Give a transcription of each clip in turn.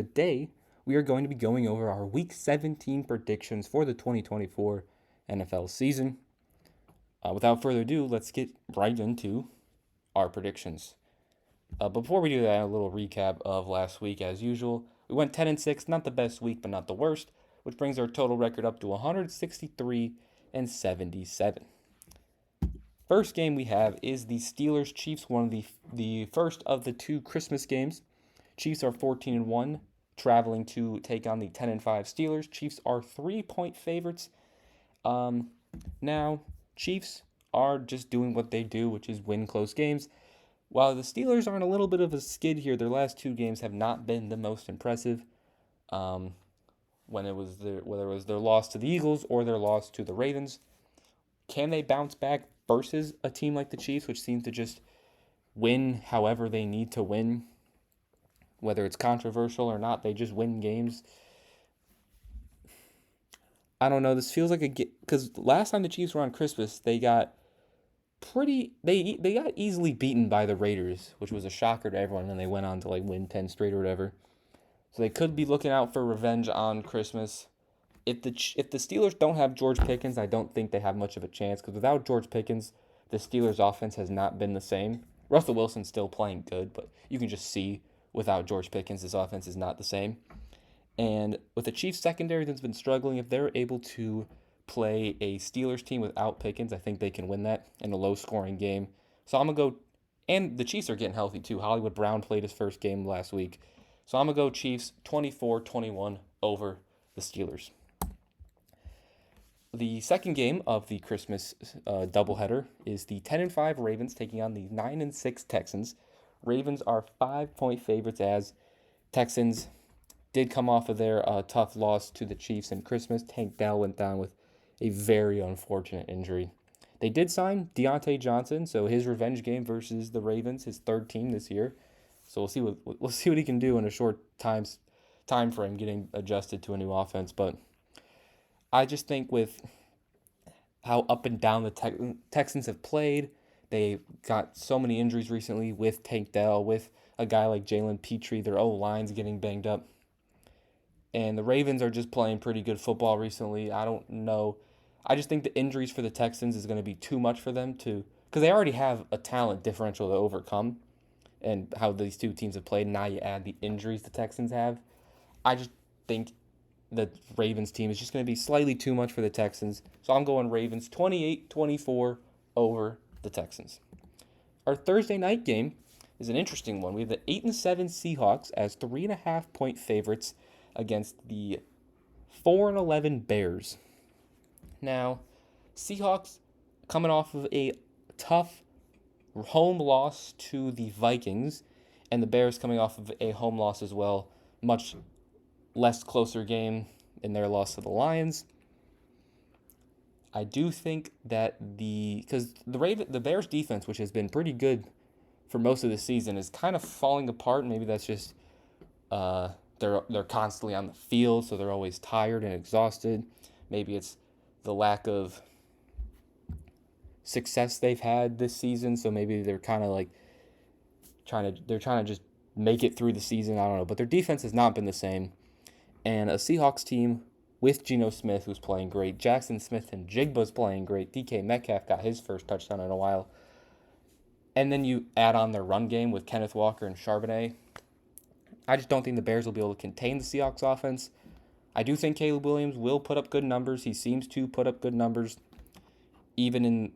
Today, we are going to be going over our Week 17 predictions for the 2024 NFL season. Without further ado, let's get right into our predictions. Before we do that, a little recap of last week as usual. We went 10-6, not the best week, but not the worst, which brings our total record up to 163-77. First game we have is the Steelers-Chiefs, one of the first of the two Christmas games. Chiefs are 14-1, traveling to take on the 10-5 Steelers. Chiefs are 3-point favorites. Now, Chiefs are just doing what they do, which is win close games. While the Steelers are on a little bit of a skid here, their last two games have not been the most impressive. Whether it was their loss to the Eagles or their loss to the Ravens. Can they bounce back versus a team like the Chiefs, which seems to just win however they need to win? Whether it's controversial or not, they just win games. I don't know. This feels like because last time the Chiefs were on Christmas, they got they got easily beaten by the Raiders, which was a shocker to everyone, and they went on to win 10 straight or whatever. So they could be looking out for revenge on Christmas. If the Steelers don't have George Pickens, I don't think they have much of a chance, because without George Pickens, the Steelers' offense has not been the same. Russell Wilson's still playing good, but you can just see without George Pickens, this offense is not the same. And with the Chiefs secondary that's been struggling, if they're able to play a Steelers team without Pickens, I think they can win that in a low-scoring game. So I'm going to go, and the Chiefs are getting healthy too. Hollywood Brown played his first game last week. So I'm going to go Chiefs 24-21 over the Steelers. The second game of the Christmas doubleheader is the 10-5 Ravens taking on the 9-6 Texans. Ravens are 5-point favorites as Texans did come off of their tough loss to the Chiefs in Christmas. Tank Dell went down with a very unfortunate injury. They did sign Deontay Johnson, so his revenge game versus the Ravens, his third team this year. So we'll see what he can do in a short time frame, getting adjusted to a new offense. But I just think with how up and down the Texans have played, they got so many injuries recently with Tank Dell, with a guy like Jalen Petrie. Their O-line's getting banged up. And the Ravens are just playing pretty good football recently. I don't know. I just think the injuries for the Texans is going to be too much for them because they already have a talent differential to overcome and how these two teams have played. Now you add the injuries the Texans have. I just think the Ravens team is just going to be slightly too much for the Texans. So I'm going Ravens 28-24 over the Texans. Our Thursday night game is an interesting one. We have the 8-7 Seahawks as 3.5-point favorites against the 4-11 Bears. Now, Seahawks coming off of a tough home loss to the Vikings, and the Bears coming off of a home loss as well. Much less closer game in their loss to the Lions. I do think that because the Bears defense, which has been pretty good for most of the season, is kind of falling apart. Maybe that's just they're constantly on the field, so they're always tired and exhausted. Maybe it's the lack of success they've had this season, so maybe they're kind of trying to just make it through the season. I don't know, but their defense has not been the same. And a Seahawks team with Geno Smith, who's playing great, Jackson Smith and Jigba's playing great, DK Metcalf got his first touchdown in a while. And then you add on their run game with Kenneth Walker and Charbonnet. I just don't think the Bears will be able to contain the Seahawks offense. I do think Caleb Williams will put up good numbers. He seems to put up good numbers, even in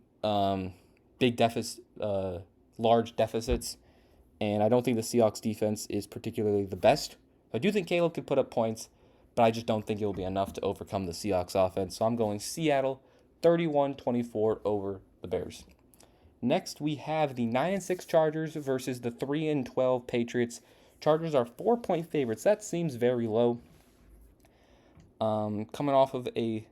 large deficits. And I don't think the Seahawks defense is particularly the best. I do think Caleb could put up points, but I just don't think it will be enough to overcome the Seahawks offense. So I'm going Seattle 31-24 over the Bears. Next, we have the 9-6 Chargers versus the 3-12 Patriots. Chargers are 4-point favorites. That seems very low. Coming off of they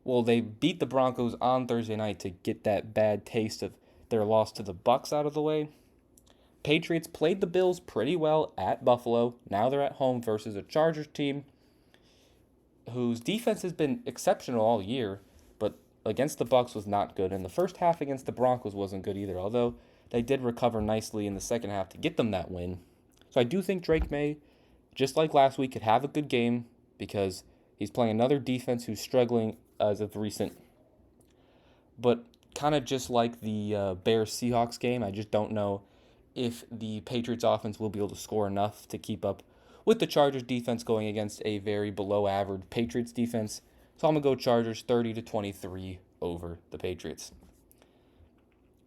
beat the Broncos on Thursday night to get that bad taste of their loss to the Bucs out of the way. Patriots played the Bills pretty well at Buffalo. Now they're at home versus a Chargers team whose defense has been exceptional all year, but against the Bucs was not good. And the first half against the Broncos wasn't good either, although they did recover nicely in the second half to get them that win. So I do think Drake May just like last week, could have a good game because he's playing another defense who's struggling as of recent. But kind of just like the Bears-Seahawks game, I just don't know if the Patriots offense will be able to score enough to keep up with the Chargers defense going against a very below average Patriots defense. So I'm going to go Chargers 30-23 over the Patriots.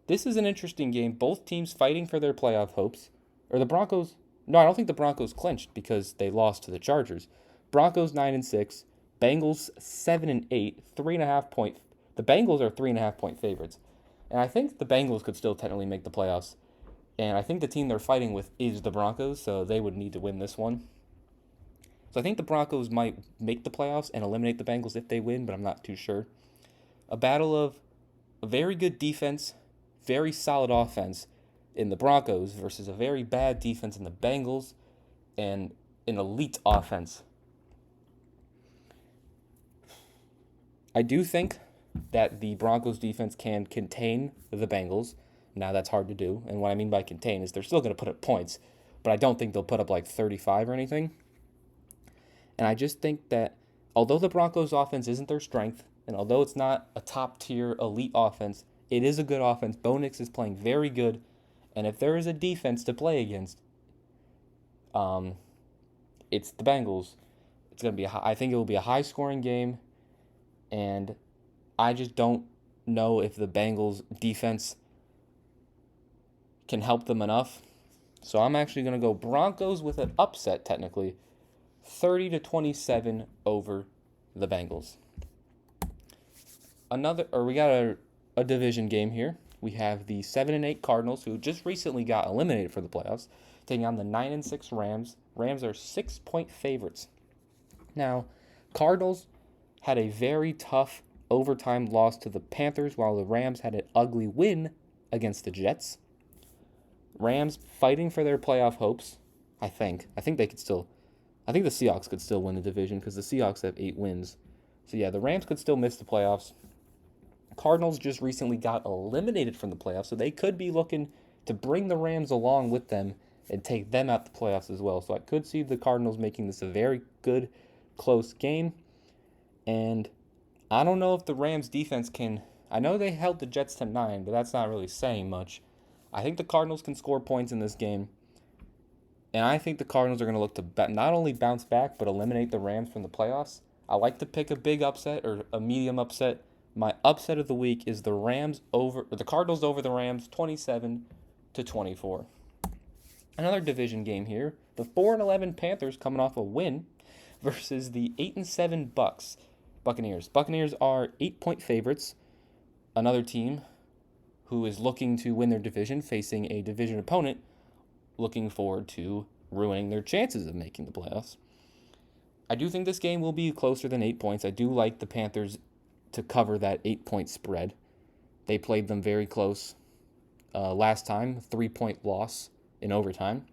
This is an interesting game. Both teams fighting for their playoff hopes. Or the Broncos. No, I don't think the Broncos clinched because they lost to the Chargers. Broncos 9-6, Bengals 7-8, 3.5 point. The Bengals are 3.5 point favorites. And I think the Bengals could still technically make the playoffs. And I think the team they're fighting with is the Broncos, so they would need to win this one. So I think the Broncos might make the playoffs and eliminate the Bengals if they win, but I'm not too sure. A battle of a very good defense, very solid offense in the Broncos versus a very bad defense in the Bengals and an elite offense. I do think that the Broncos defense can contain the Bengals. Now that's hard to do, and what I mean by contain is they're still going to put up points, but I don't think they'll put up like 35 or anything. And I just think that although the Broncos offense isn't their strength, and although it's not a top-tier elite offense, it is a good offense. Bo Nix is playing very good, and if there is a defense to play against, it's the Bengals. It's going to be I think it will be a high-scoring game, and I just don't know if the Bengals defense can help them enough. So I'm actually going to go Broncos with an upset, technically, 30-27 over the Bengals. We got a division game here. We have the 7-8 Cardinals, who just recently got eliminated for the playoffs, taking on the 9-6 Rams. Rams are 6-point favorites. Now, Cardinals had a very tough overtime loss to the Panthers, while the Rams had an ugly win against the Jets. Rams fighting for their playoff hopes, I think. I think the Seahawks could still win the division because the Seahawks have 8 wins. So yeah, the Rams could still miss the playoffs. Cardinals just recently got eliminated from the playoffs, so they could be looking to bring the Rams along with them and take them out the playoffs as well. So I could see the Cardinals making this a very good, close game. And I don't know if the Rams defense can. I know they held the Jets to 9, but that's not really saying much. I think the Cardinals can score points in this game. And I think the Cardinals are going to look to not only bounce back, but eliminate the Rams from the playoffs. I like to pick a big upset or a medium upset. My upset of the week is the Cardinals over the Rams, 27-24. Another division game here. The 4-11 Panthers coming off a win versus the 8-7 Buccaneers. Buccaneers are 8-point favorites. Another team who is looking to win their division, facing a division opponent, looking forward to ruining their chances of making the playoffs. I do think this game will be closer than 8 points. I do like the Panthers to cover that 8-point spread. They played them very close last time, 3-point loss in overtime.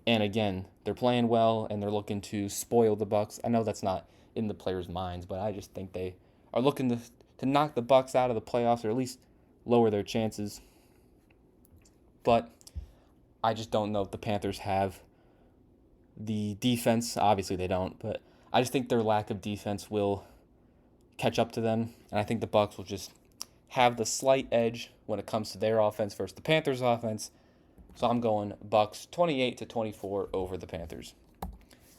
And again, they're playing well, and they're looking to spoil the Bucs. I know that's not in the players' minds, but I just think they are looking to knock the Bucs out of the playoffs, or at least lower their chances. But I just don't know if the Panthers have the defense. Obviously they don't, but I just think their lack of defense will catch up to them, and I think the Bucs will just have the slight edge when it comes to their offense versus the Panthers' offense. So I'm going Bucs 28-24 over the Panthers.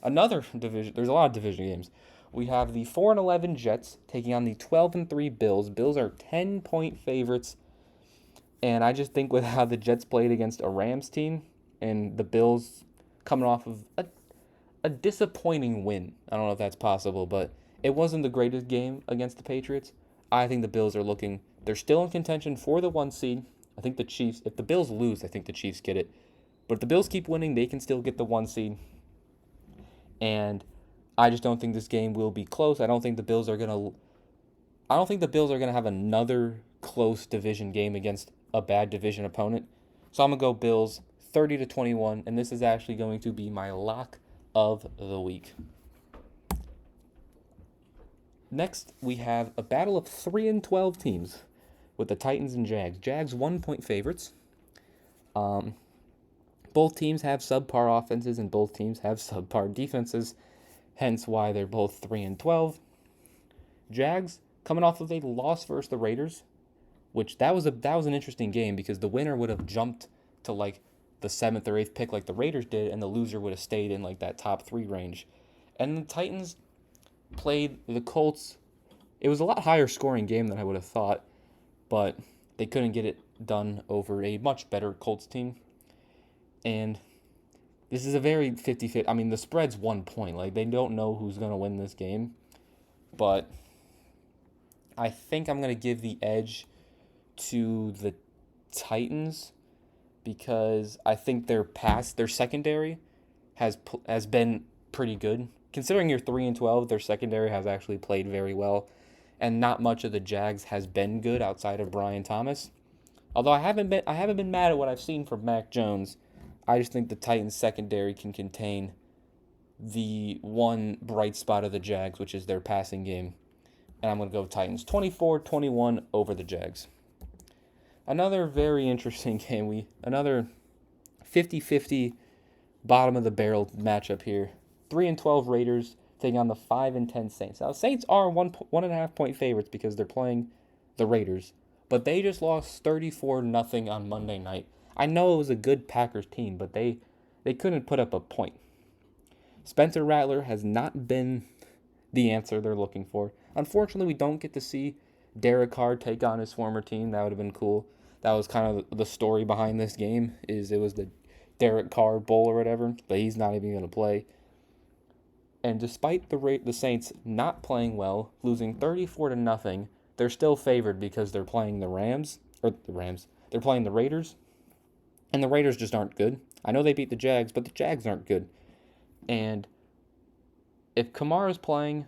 Another division. There's a lot of division games. We have the 4-11 Jets taking on the 12-3 Bills. Bills are 10-point favorites, and I just think with how the Jets played against a Rams team and the Bills coming off of a disappointing win. I don't know if that's possible, but it wasn't the greatest game against the Patriots. I think the Bills they're still in contention for the 1 seed. I think the Chiefs, if the Bills lose, I think the Chiefs get it. But if the Bills keep winning, they can still get the 1 seed. And I just don't think this game will be close. I don't think the Bills are going to have another close division game against a bad division opponent. So I'm going to go Bills 30-21, and this is actually going to be my lock of the week. Next, we have a battle of 3-12 teams with the Titans and Jags. Jags 1-point favorites. Both teams have subpar offenses and both teams have subpar defenses, hence why they're both 3-12. Jags coming off of a loss versus the Raiders, which that was an interesting game because the winner would have jumped to like the 7th or 8th pick like the Raiders did, and the loser would have stayed in like that top 3 range. And the Titans played the Colts. It was a lot higher scoring game than I would have thought, but they couldn't get it done over a much better Colts team. And this is a very 50-50. I mean, the spread's 1 point. Like, they don't know who's going to win this game. But I think I'm going to give the edge to the Titans because I think their secondary has been pretty good. Considering you're 3-12, their secondary has actually played very well. And not much of the Jags has been good outside of Brian Thomas. Although I haven't been mad at what I've seen from Mac Jones. I just think the Titans secondary can contain the one bright spot of the Jags, which is their passing game. And I'm going to go Titans 24-21 over the Jags. Another very interesting game. Another 50-50 bottom of the barrel matchup here. 3-12 Raiders taking on the 5-10 Saints. Now, Saints are 1.5 point favorites because they're playing the Raiders, but they just lost 34-0 on Monday night. I know it was a good Packers team, but they couldn't put up a point. Spencer Rattler has not been the answer they're looking for. Unfortunately, we don't get to see Derek Carr take on his former team. That would have been cool. That was kind of the story behind this game, is it was the Derek Carr Bowl or whatever, but he's not even going to play. And despite the Saints not playing well, losing 34-0, they're still favored because they're playing They're playing the Raiders, and the Raiders just aren't good. I know they beat the Jags, but the Jags aren't good. And if Kamara's playing,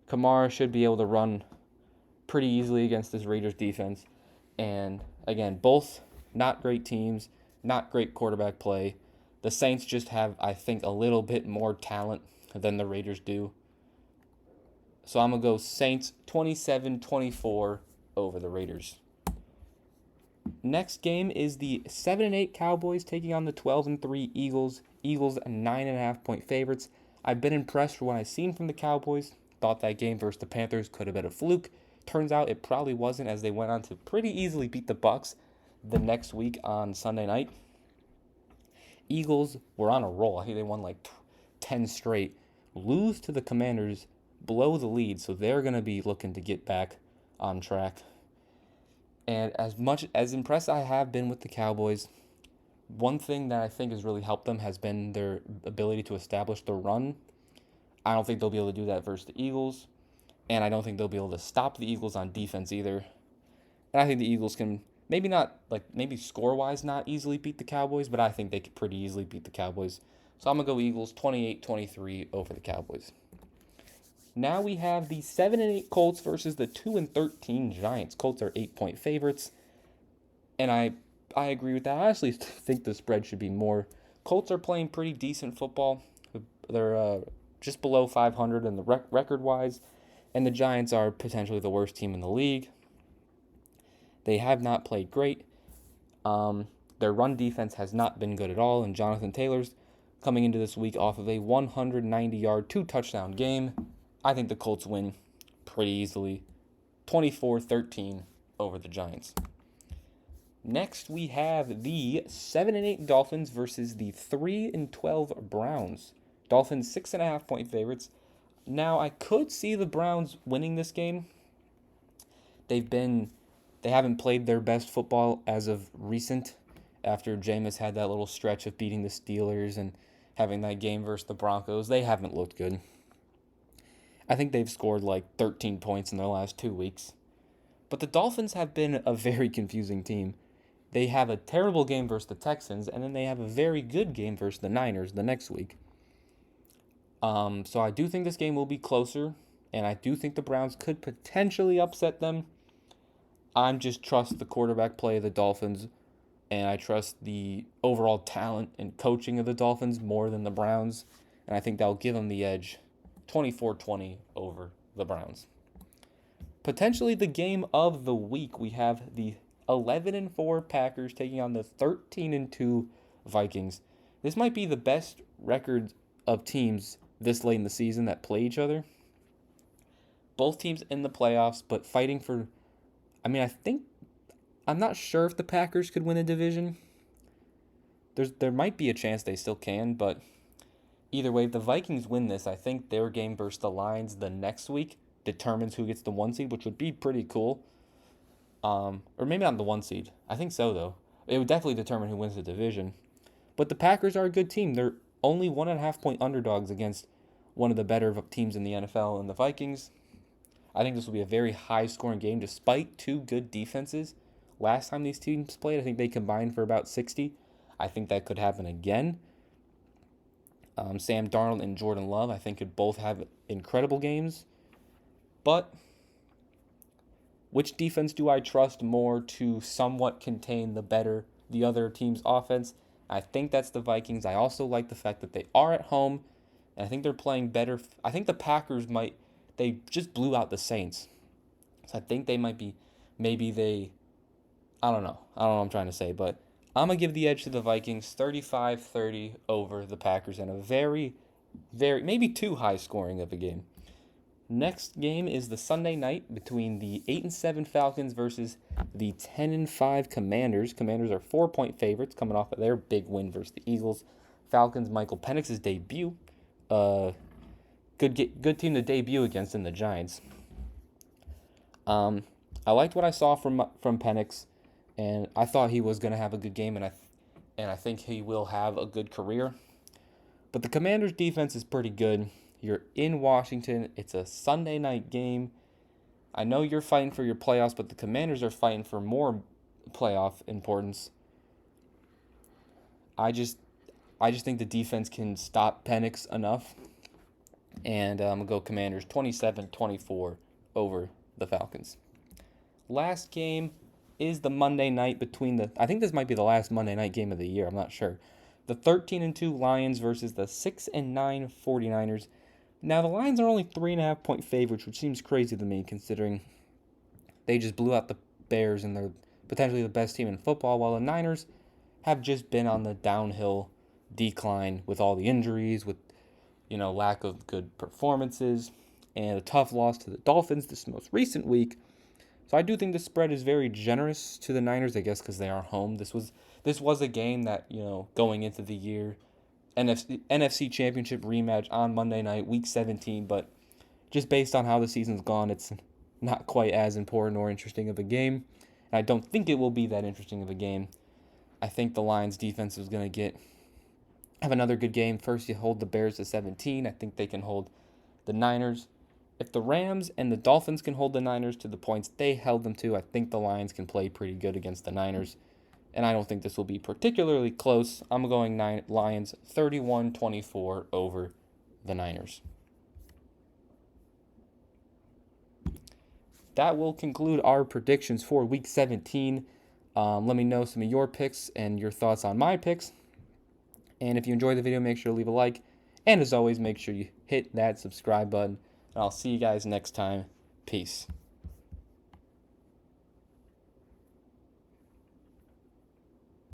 Kamara should be able to run pretty easily against this Raiders defense. And again, both not great teams, not great quarterback play. The Saints just have, I think, a little bit more talent than the Raiders do. So I'm going to go Saints 27-24 over the Raiders. Next game is the 7-8 Cowboys taking on the 12-3 Eagles. Eagles 9.5 point favorites. I've been impressed for what I've seen from the Cowboys. Thought that game versus the Panthers could have been a fluke. Turns out it probably wasn't, as they went on to pretty easily beat the Bucs the next week on Sunday night. Eagles were on a roll. I think they won like 10 straight. Lose to the Commanders, blow the lead, so they're going to be looking to get back on track. And as much as impressed I have been with the Cowboys, one thing that I think has really helped them has been their ability to establish the run. I don't think they'll be able to do that versus the Eagles, and I don't think they'll be able to stop the Eagles on defense either. And I think the Eagles can maybe score-wise not easily beat the Cowboys, but I think they could pretty easily beat the Cowboys. So I'm going to go Eagles 28-23 over the Cowboys. Now we have the 7-8 Colts versus the 2-13 Giants. Colts are 8-point favorites, and I agree with that. I honestly think the spread should be more. Colts are playing pretty decent football. They're just below 500 in the record-wise, and the Giants are potentially the worst team in the league. They have not played great. Their run defense has not been good at all, and Jonathan Taylor's coming into this week off of a 190-yard, 2-touchdown game. I think the Colts win pretty easily, 24-13 over the Giants. Next, we have the 7-8 Dolphins versus the 3-12 Browns. Dolphins 6.5 point favorites. Now, I could see the Browns winning this game. They haven't played their best football as of recent, after Jameis had that little stretch of beating the Steelers and having that game versus the Broncos. They haven't looked good. I think they've scored like 13 points in their last 2 weeks. But the Dolphins have been a very confusing team. They have a terrible game versus the Texans, and then they have a very good game versus the Niners the next week. So I do think this game will be closer, and I do think the Browns could potentially upset them. I just trust the quarterback play of the Dolphins, and I trust the overall talent and coaching of the Dolphins more than the Browns, and I think that'll give them the edge. 24-20 over the Browns. Potentially the game of the week, we have the 11-4 Packers taking on the 13-2 Vikings. This might be the best record of teams this late in the season that play each other. Both teams in the playoffs, but fighting for. I'm not sure if the Packers could win a division. There might be a chance they still can, but either way, if the Vikings win this, I think their game versus the Lions the next week determines who gets the 1 seed, which would be pretty cool. Or maybe not the 1 seed. I think so, though. It would definitely determine who wins the division. But the Packers are a good team. They're only 1.5-point underdogs against one of the better teams in the NFL and the Vikings. I think this will be a very high-scoring game despite two good defenses. Last time these teams played, I think they combined for about 60. I think that could happen again. Sam Darnold and Jordan Love, I think, could both have incredible games. But which defense do I trust more to somewhat contain the other team's offense? I think that's the Vikings. I also like the fact that they are at home, and I think they're playing better. I think the Packers they just blew out the Saints. So I think they might be, I don't know. I don't know what I'm trying to say, but I'm going to give the edge to the Vikings, 35-30 over the Packers, in a very, maybe too high scoring of a game. Next game is the Sunday night between the 8-7 Falcons versus the 10-5 Commanders. Commanders are 4-point favorites coming off of their big win versus the Eagles. Falcons, Michael Penix's debut. Good team to debut against in the Giants. I liked what I saw from Penix, and I thought he was going to have a good game, and I think he will have a good career. But the Commanders' defense is pretty good. You're in Washington. It's a Sunday night game. I know you're fighting for your playoffs, but the Commanders are fighting for more playoff importance. I just think the defense can stop Penix enough. And I'm going to go Commanders 27-24 over the Falcons. Last game is the Monday night I think this might be the last Monday night game of the year. I'm not sure. The 13-2 Lions versus the 6-9 49ers. Now, the Lions are only 3.5-point favorites, which seems crazy to me considering they just blew out the Bears and they're potentially the best team in football, while the Niners have just been on the downhill decline with all the injuries, with lack of good performances, and a tough loss to the Dolphins this most recent week. So I do think the spread is very generous to the Niners, I guess, because they are home. This was a game that, going into the year, NFC Championship rematch on Monday night, Week 17, but just based on how the season's gone, it's not quite as important or interesting of a game. And I don't think it will be that interesting of a game. I think the Lions defense is going to have another good game. First, you hold the Bears to 17. I think they can hold the Niners. If the Rams and the Dolphins can hold the Niners to the points they held them to, I think the Lions can play pretty good against the Niners. And I don't think this will be particularly close. I'm going Lions 31-24 over the Niners. That will conclude our predictions for Week 17. Let me know some of your picks and your thoughts on my picks. And if you enjoyed the video, make sure to leave a like. And as always, make sure you hit that subscribe button. And I'll see you guys next time. Peace.